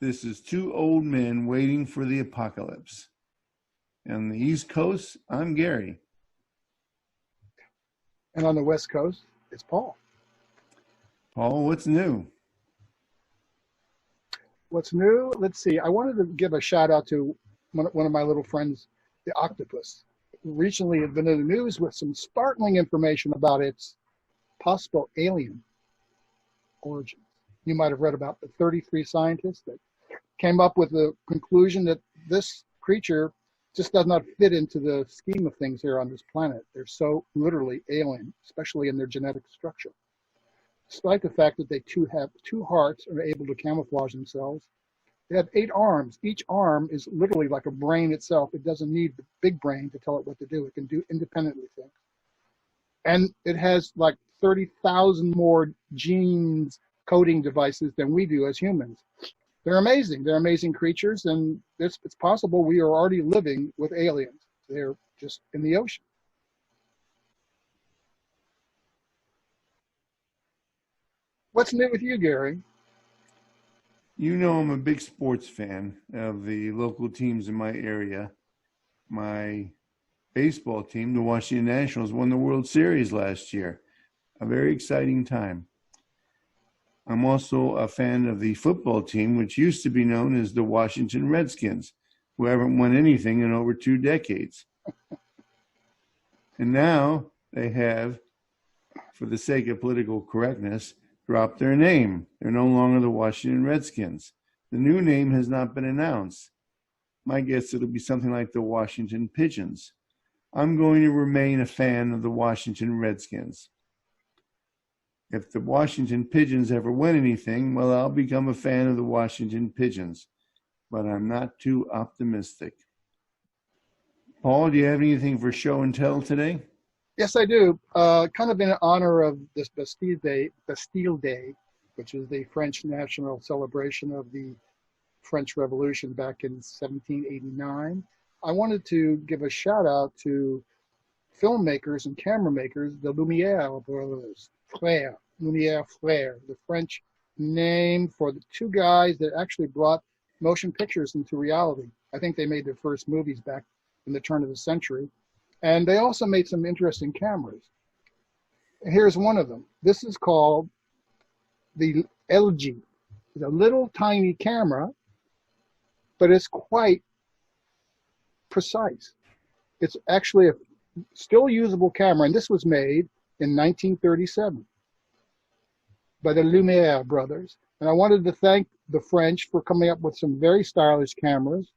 This is two old men waiting for the apocalypse. On the East Coast, I'm Gary. And on the West Coast, it's Paul. Paul, what's new? What's new? Let's see. I wanted to give a shout out to one of my little friends, the octopus. Recently had been in the news with some startling information about its possible alien origins. You might have read about the 33 scientists that came up with the conclusion that this creature just does not fit into the scheme of things here on this planet. They're so literally alien, especially in their genetic structure. Despite the fact that they have two hearts and are able to camouflage themselves, they have 8 arms. Each arm is literally like a brain itself. It doesn't need the big brain to tell it what to do. It can do independently things. And it has like 30,000 more genes coding devices than we do as humans. They're amazing. They're amazing creatures, and it's possible we are already living with aliens. They're just in the ocean. What's new with you, Gary? You know I'm a big sports fan of the local teams in my area. My baseball team, the Washington Nationals, won the World Series last year. A very exciting time. I'm also a fan of the football team, which used to be known as the Washington Redskins, who haven't won anything in over 2 decades. And now they have, for the sake of political correctness, dropped their name. They're no longer the Washington Redskins. The new name has not been announced. My guess it'll be something like the Washington Pigeons. I'm going to remain a fan of the Washington Redskins. If the Washington Pigeons ever win anything, well, I'll become a fan of the Washington Pigeons, but I'm not too optimistic. Paul, do you have anything for show and tell today? Yes, I do. Kind of in honor of this Bastille Day, which is the French national celebration of the French Revolution back in 1789. I wanted to give a shout out to filmmakers and camera makers, the Lumiere Bros. Lumiere Frères, the French name for the 2 guys that actually brought motion pictures into reality. I think they made their first movies back in the turn of the century. And they also made some interesting cameras. Here's one of them. This is called the LG. It's a little tiny camera, but it's quite precise. It's actually a still usable camera, and this was made in 1937 by the Lumiere brothers. And I wanted to thank the French for coming up with some very stylish cameras.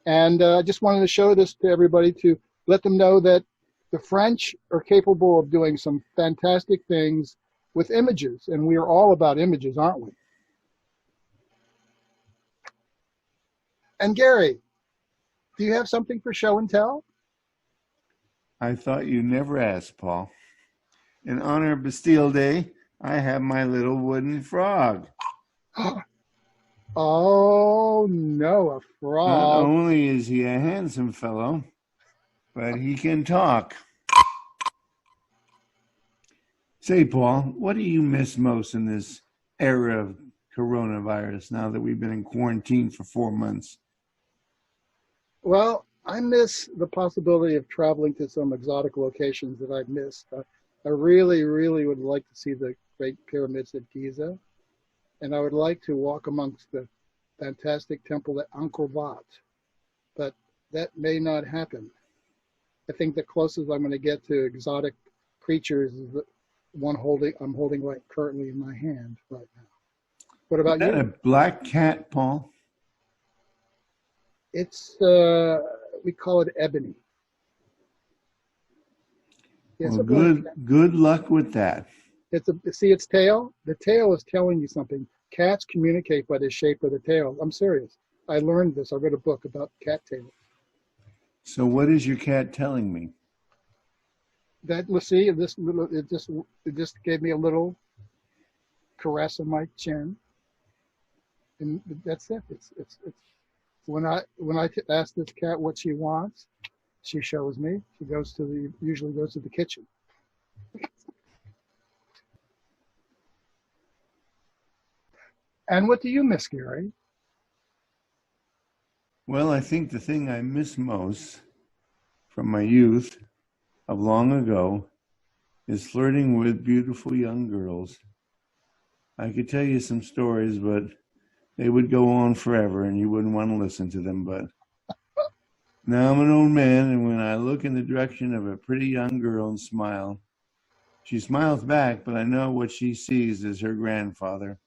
And I just wanted to show this to everybody to let them know that the French are capable of doing some fantastic things with images. And we are all about images, aren't we? And Gary, do you have something for show and tell? I thought you never asked, Paul. In honor of Bastille Day, I have my little wooden frog. Oh, no, a frog. Not only is he a handsome fellow, but he can talk. Say, Paul, what do you miss most in this era of coronavirus now that we've been in quarantine for 4 months? Well, I miss the possibility of traveling to some exotic locations that I've missed. I really, really would like to see the Great Pyramids at Giza, and I would like to walk amongst the fantastic temple at Angkor Wat, but that may not happen. I think the closest I'm going to get to exotic creatures is the one I'm holding right currently in my hand right now. What about you? Is that a black cat, Paul? It's, we call it ebony. Well, good luck with that. See its tail? The tail is telling you something. Cats communicate by the shape of the tail. I'm serious. I learned this. I read a book about cattails. So what is your cat telling me? That, let's see, it just gave me a little caress on my chin, and that's it. It's when I ask this cat what she wants, she shows me. She usually goes to the kitchen. And what do you miss, Gary? Well, I think the thing I miss most from my youth of long ago is flirting with beautiful young girls. I could tell you some stories, but they would go on forever and you wouldn't want to listen to them. But now I'm an old man, and when I look in the direction of a pretty young girl and smile, she smiles back, but I know what she sees is her grandfather.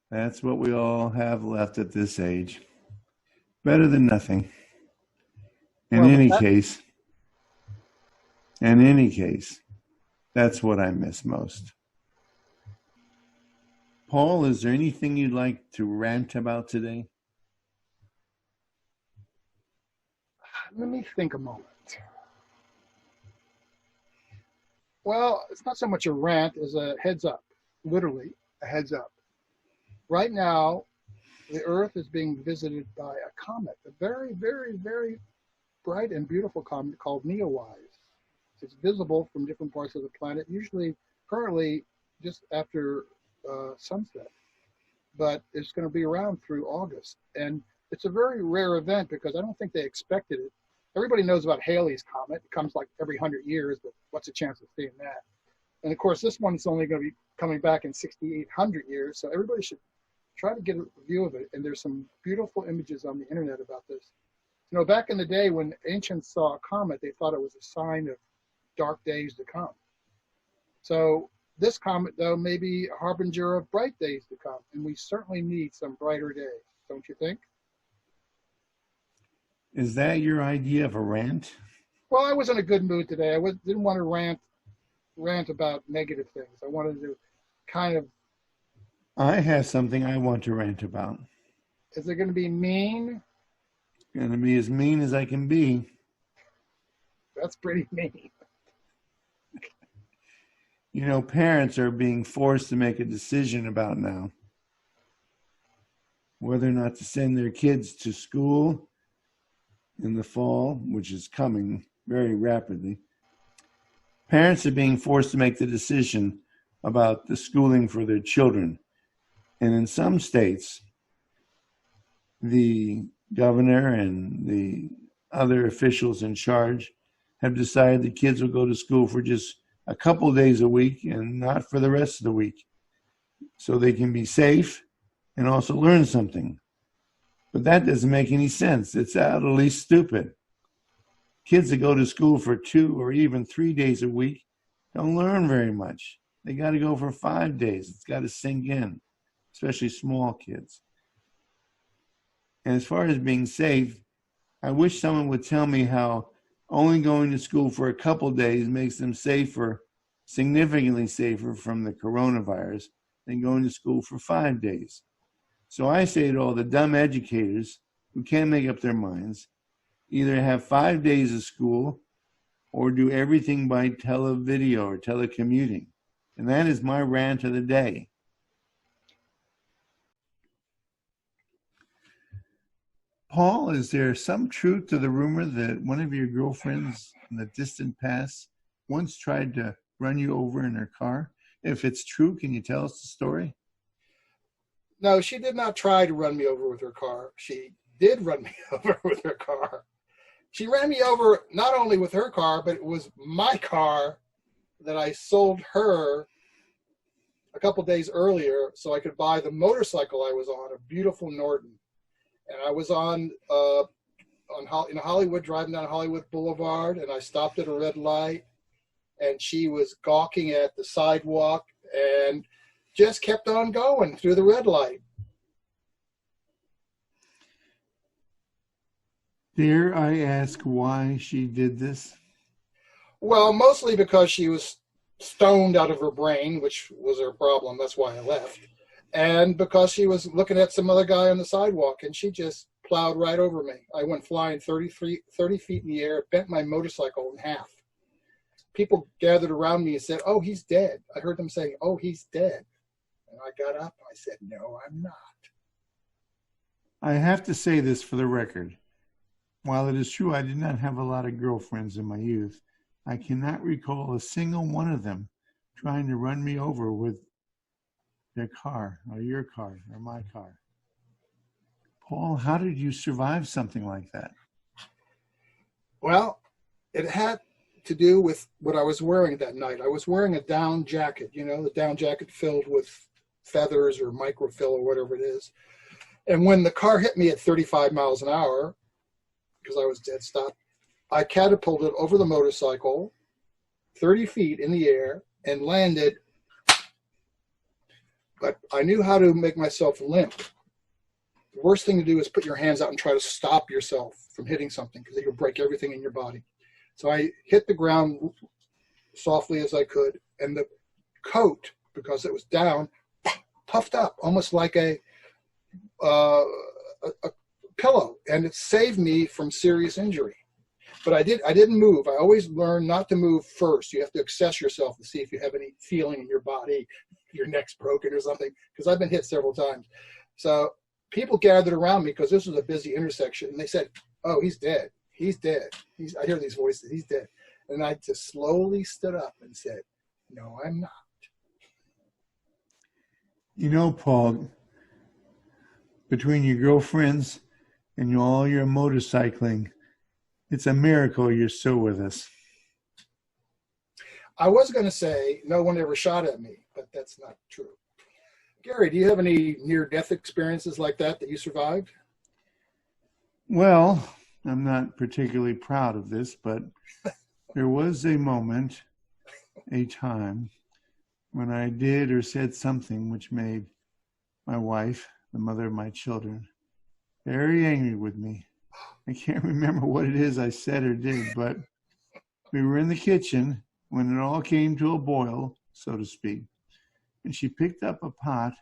That's what we all have left at this age. Better than nothing. In any case, that's what I miss most. Paul, is there anything you'd like to rant about today? Let me think a moment. Well, it's not so much a rant as a heads up, literally a heads up. Right now, the Earth is being visited by a comet, a very, very, very bright and beautiful comet called Neowise. It's visible from different parts of the planet, currently just after sunset, but it's going to be around through August. And it's a very rare event because I don't think they expected it. Everybody knows about Halley's Comet. It comes like every 100 years, but what's the chance of seeing that? And of course, this one's only going to be coming back in 6,800 years, so everybody should try to get a view of it. And there's some beautiful images on the internet about this. You know, back in the day when ancients saw a comet, they thought it was a sign of dark days to come. So this comet, though, may be a harbinger of bright days to come, and we certainly need some brighter days, don't you think? Is that your idea of a rant? Well, I was in a good mood today. I didn't want to rant about negative things. I wanted to kind of... I have something I want to rant about. Is it going to be mean? It's going to be as mean as I can be. That's pretty mean. You know, parents are being forced to make a decision about now whether or not to send their kids to school in the fall, which is coming very rapidly. Parents are being forced to make the decision about the schooling for their children. And in some states, the governor and the other officials in charge have decided the kids will go to school for just a couple days a week and not for the rest of the week, so they can be safe and also learn something. But that doesn't make any sense. It's utterly stupid. Kids that go to school for 2 or even 3 days a week don't learn very much. They got to go for 5 days. It's got to sink in, especially small kids. And as far as being safe, I wish someone would tell me how only going to school for a couple days makes them safer, significantly safer from the coronavirus than going to school for 5 days. So I say to all the dumb educators who can't make up their minds, either have 5 days of school or do everything by televideo or telecommuting. And that is my rant of the day. Paul, is there some truth to the rumor that one of your girlfriends in the distant past once tried to run you over in her car? If it's true, can you tell us the story? No, she did not try to run me over with her car. She did run me over with her car. She ran me over not only with her car, but it was my car that I sold her a couple days earlier so I could buy the motorcycle I was on, a beautiful Norton. And I was in Hollywood, driving down Hollywood Boulevard, and I stopped at a red light, and she was gawking at the sidewalk and just kept on going through the red light. Dare I ask why she did this? Well, mostly because she was stoned out of her brain, which was her problem. That's why I left. And because she was looking at some other guy on the sidewalk, and she just plowed right over me. I went flying 30 feet in the air, bent my motorcycle in half. People gathered around me and said, "Oh, he's dead." I heard them saying, "Oh, he's dead." And I got up. I said, "No, I'm not." I have to say this for the record. While it is true I did not have a lot of girlfriends in my youth, I cannot recall a single one of them trying to run me over with their car or your car or my car. Paul, how did you survive something like that? Well, it had to do with what I was wearing that night. I was wearing a down jacket, the down jacket filled with feathers or microfill or whatever it is. And when the car hit me at 35 miles an hour, because I was dead stop, I catapulted over the motorcycle 30 feet in the air and landed. But I knew how to make myself limp. The worst thing to do is put your hands out and try to stop yourself from hitting something, because you'll break everything in your body. So I hit the ground softly as I could, and the coat, because it was down, puffed up almost like a pillow, and it saved me from serious injury. But I didn't move. I always learn not to move first. You have to assess yourself to see if you have any feeling in your body, if your neck's broken or something, because I've been hit several times. So people gathered around me because this was a busy intersection, and they said, "Oh, he's dead. He's dead." I hear these voices, "He's dead." And I just slowly stood up and said, "No, I'm not." You know, Paul, between your girlfriends and all your motorcycling, it's a miracle you're still with us. I was going to say no one ever shot at me, but that's not true. Gary, do you have any near-death experiences like that you survived? Well, I'm not particularly proud of this, but there was a moment, a time, when I did or said something which made my wife, the mother of my children, very angry with me. I can't remember what it is I said or did, but we were in the kitchen when it all came to a boil, so to speak, and she picked up a pot.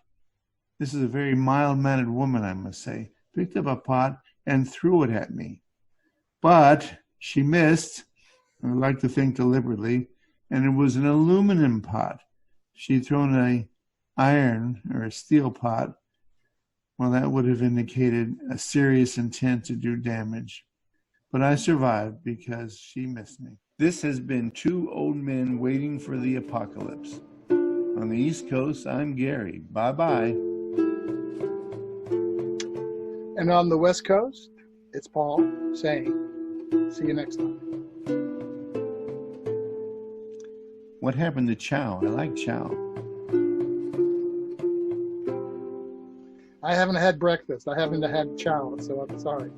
This is a very mild-mannered woman, I must say. Picked up a pot and threw it at me. But she missed, I would like to think deliberately, and it was an aluminum pot. She'd thrown an iron or a steel pot. Well, that would have indicated a serious intent to do damage. But I survived because she missed me. This has been Two Old Men Waiting for the Apocalypse. On the East Coast, I'm Gary. Bye-bye. And on the West Coast, it's Paul saying, see you next time. What happened to chow? I like chow. I haven't had breakfast. I haven't had chow, so I'm sorry.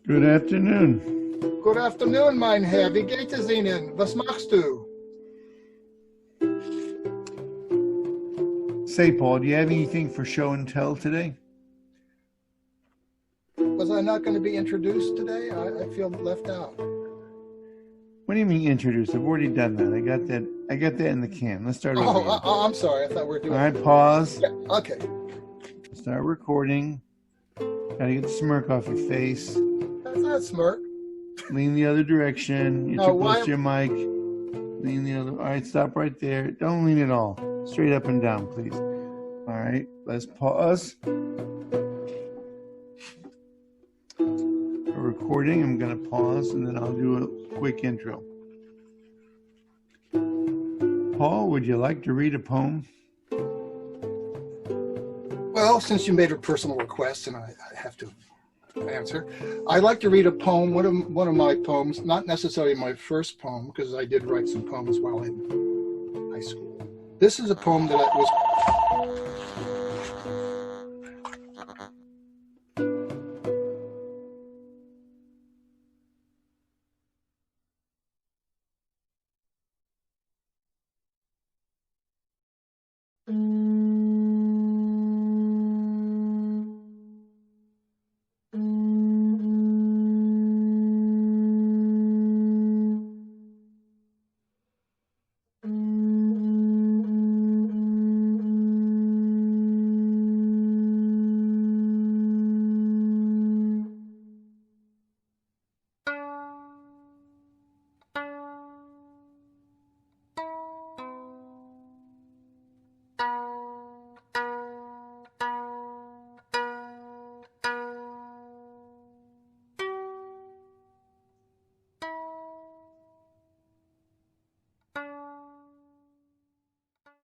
Good afternoon. Good afternoon, mein Herr. Wie geht es Ihnen? Was machst du? Say, Paul, do you have anything for show and tell today? Was I not going to be introduced today? I feel left out. What do you mean introduce? I've already done that. I got that in the can. Let's start over. I'm sorry. I thought we were doing. All right, pause. Yeah, okay. Start recording. Gotta get the smirk off your face. That's not smirk. Lean the other direction. You're too close to your mic. Lean the other. All right, stop right there. Don't lean at all. Straight up and down, please. All right, let's pause. For recording, I'm going to pause and then I'll do a quick intro. Paul, would you like to read a poem? Well, since you made a personal request and I have to answer, I'd like to read a poem, one of my poems, not necessarily my first poem, because I did write some poems while in high school. This is a poem that was